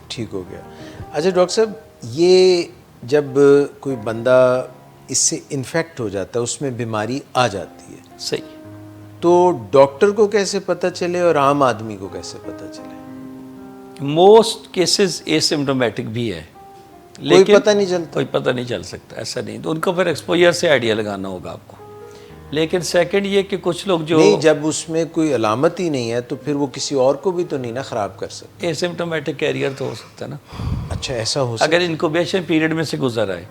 ٹھیک ہو گیا. اچھا ڈاکٹر صاحب، یہ جب کوئی بندہ اس سے انفیکٹ ہو جاتا ہے، اس میں بیماری آ جاتی ہے، صحیح، تو ڈاکٹر کو کیسے پتہ چلے اور عام آدمی کو کیسے پتہ چلے؟ موسٹ کیسز اے سمٹومیٹک بھی ہے، کوئی پتہ نہیں چلتا. کوئی پتہ نہیں چل سکتا، ایسا نہیں. تو ان کو پھر ایکسپوجر سے آئیڈیا لگانا ہوگا آپ کو. لیکن سیکنڈ یہ کہ کچھ لوگ جو نہیں، جب اس میں کوئی علامت ہی نہیں ہے تو پھر وہ کسی اور کو بھی تو نہیں نا خراب کر سکتے. اے سمٹومیٹک کیریئر تو ہو سکتا ہے نا، اچھا ایسا ہو سکتا اگر انکوبیشن پیریڈ میں سے گزر آئے.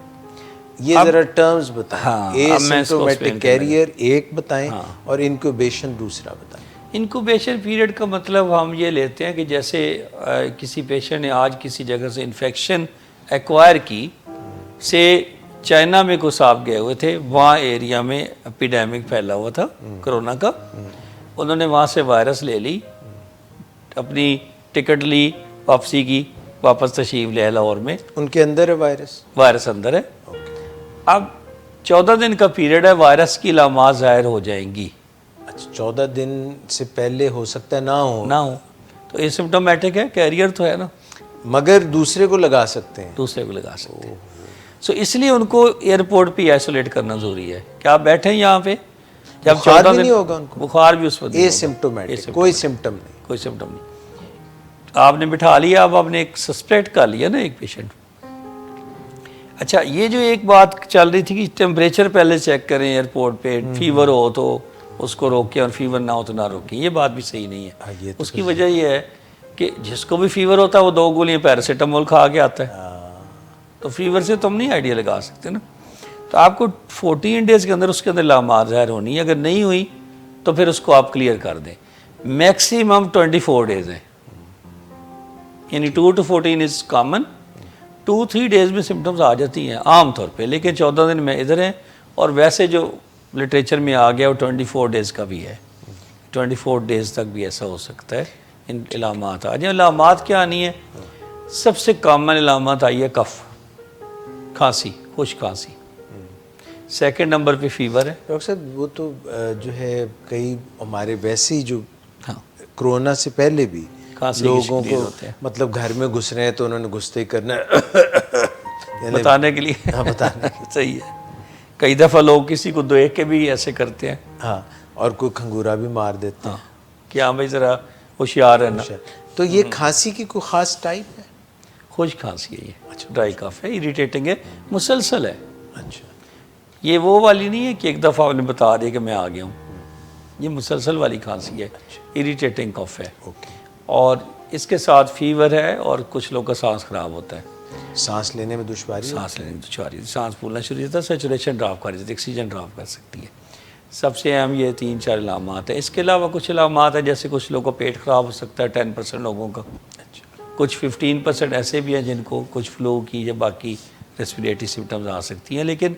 یہ ذرا ٹرمز بتائیں. ہاں، اے اب میں اس کو سمپٹومیٹک explain کرنے کیریئر ایک بتائیں اور انکوبیشن دوسرا بتائیں. انکوبیشن پیریڈ کا مطلب ہم یہ لیتے ہیں کہ جیسے کسی پیشنٹ نے آج کسی جگہ سے انفیکشن ایکوائر کی، سے چائنا میں کوئی صاحب گئے ہوئے تھے، وہاں ایریا میں اپیڈیمک پھیلا ہوا تھا کرونا کا، انہوں نے وہاں سے وائرس لے لی، اپنی ٹکٹ لی واپسی کی، واپس تشریف لے لاہور میں. ان کے اندر ہے وائرس اندر ہے. اب 14 دن کا پیریڈ ہے، وائرس کی علامات ظاہر ہو جائیں گی. اچھا 14 دن سے پہلے ہو سکتا ہے نہ ہو تو یہ سمٹومیٹک ہے، کیریئر تو ہے نا، مگر دوسرے کو لگا سکتے ہیں. دوسرے کو لگا سکتے ہیں. سو اس لیے ان کو ایئرپورٹ پہ آئسولیٹ کرنا ضروری ہے کہ آپ بیٹھیں یہاں پہ. جب بخار بھی نہیں ہوگا ان کو، بخار بھی اس وقت اے سمپٹومیٹک، کوئی سمٹم نہیں. کوئی سمٹم نہیں. آپ نے بٹھا لیا، اب آپ نے ایک سسپیکٹ کر لیا نا ایک پیشنٹ. اچھا یہ جو ایک بات چل رہی تھی کہ ٹیمپریچر پہلے چیک کریں ایئرپورٹ پہ، فیور ہو تو اس کو روکیں اور فیور نہ ہو تو نہ روکیں، یہ بات بھی صحیح نہیں ہے. اس کی وجہ یہ ہے کہ جس کو بھی فیور ہوتا ہے وہ 2 گولیاں پیراسیٹامول کھا کے آتا ہے، تو فیور سے تو ہم نہیں آئیڈیا لگا سکتے نا. تو آپ کو 14 ڈیز کے اندر اس کے اندر علامات ظاہر ہونی ہے. اگر نہیں ہوئی تو پھر اس کو آپ کلیئر کر دیں. میکسیمم 24 ڈیز ہیں، یعنی 2 to 14 از کامن. 2-3 ڈیز میں سمٹمز آ جاتی ہیں عام طور پہ، لیکن 14 دن میں ادھر ہیں. اور ویسے جو لٹریچر میں آ گیا وہ 24 ڈیز کا بھی ہے، 24 ڈیز تک بھی ایسا ہو سکتا ہے ان علامات آ جائیں. علامات کیا آنی ہے؟ سب سے کامن علامات آئی ہے کف، کھانسی، خشک کھانسی. سیکنڈ نمبر پہ فیور ہے. ڈاکٹر صاحب وہ تو جو ہے کئی ہمارے ویسے ہی جو کرونا سے پہلے بھی لوگوں کو مطلب گھر میں گھس رہے ہیں تو انہوں نے گھستے ہی کرنا ہے بتانے کے لیے. ہاں بتانے صحیح ہے. کئی دفعہ لوگ کسی کو دیکھ کے بھی ایسے کرتے ہیں. ہاں، اور کوئی کھنگورا بھی مار دیتے ہیں کہ ہاں بھائی ذرا ہوشیار رہنا. تو یہ کھانسی کی کوئی خاص ٹائپ ہے؟ خشک کھانسی ہے یہ، ڈرائی کف ہے، اریٹیٹنگ ہے، مسلسل ہے. اچھا، یہ وہ والی نہیں ہے کہ ایک دفعہ آپ نے بتا دیا کہ میں آ گیا ہوں. یہ مسلسل والی کھانسی ہے، اریٹیٹنگ کف ہے. اور اس کے ساتھ فیور ہے اور کچھ لوگ کا سانس خراب ہوتا ہے. سانس لینے میں دشواری، سانس پھولنا شروع ہوتا ہے، سیچوریشن ڈراپ کر دیتی ہے، آکسیجن ڈراپ کر سکتی ہے. سب سے اہم یہ 3-4 علامات ہیں. اس کے علاوہ کچھ علامات ہیں جیسے کچھ لوگوں کو پیٹ خراب ہو سکتا ہے، 10% لوگوں کا. کچھ 15% ایسے بھی ہیں جن کو کچھ فلو کی یا باقی ریسپیریٹری سمٹمز آ سکتی ہیں، لیکن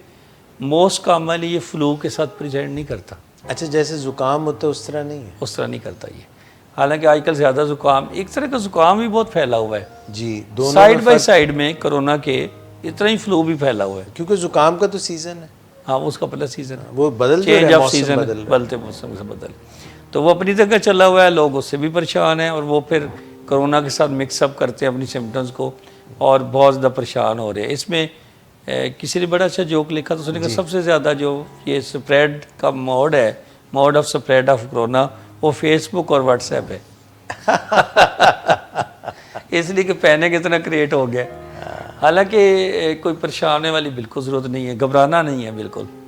موسٹ کامنلی یہ فلو کے ساتھ پریزنٹ نہیں کرتا. اچھا جیسے زکام ہوتا ہے اس طرح نہیں ہے؟ اس طرح نہیں کرتا یہ. حالانکہ آج کل زیادہ زکام، ایک طرح کا زکام بھی بہت پھیلا ہوا ہے. جی، دونوں سائڈ بائی سائڈ میں کرونا کے اتنا ہی فلو بھی پھیلا ہوا ہے. کیونکہ زکام کا تو سیزن ہے. ہاں اس کا پہلا سیزن ہے، وہ بدل چینج آف سیزن، بدلتے موسم سے بدل. تو وہ اپنی جگہ چلا ہوا ہے، لوگ اس سے بھی پریشان ہیں اور وہ پھر کرونا کے ساتھ مکس اپ کرتے ہیں اپنی سمٹمز کو اور بہت زیادہ پریشان ہو رہے ہیں. اس میں کسی نے بڑا اچھا جوک لکھا تو اس نے کہا سب سے زیادہ جو یہ سپریڈ کا موڈ ہے، mode of spread of corona, وہ فیس بک اور واٹس ایپ ہے. اس لیے کہ پینک اتنا کریٹ ہو گیا. حالانکہ کوئی پریشان ہونے والی بالکل ضرورت نہیں ہے، گھبرانا نہیں ہے بالکل.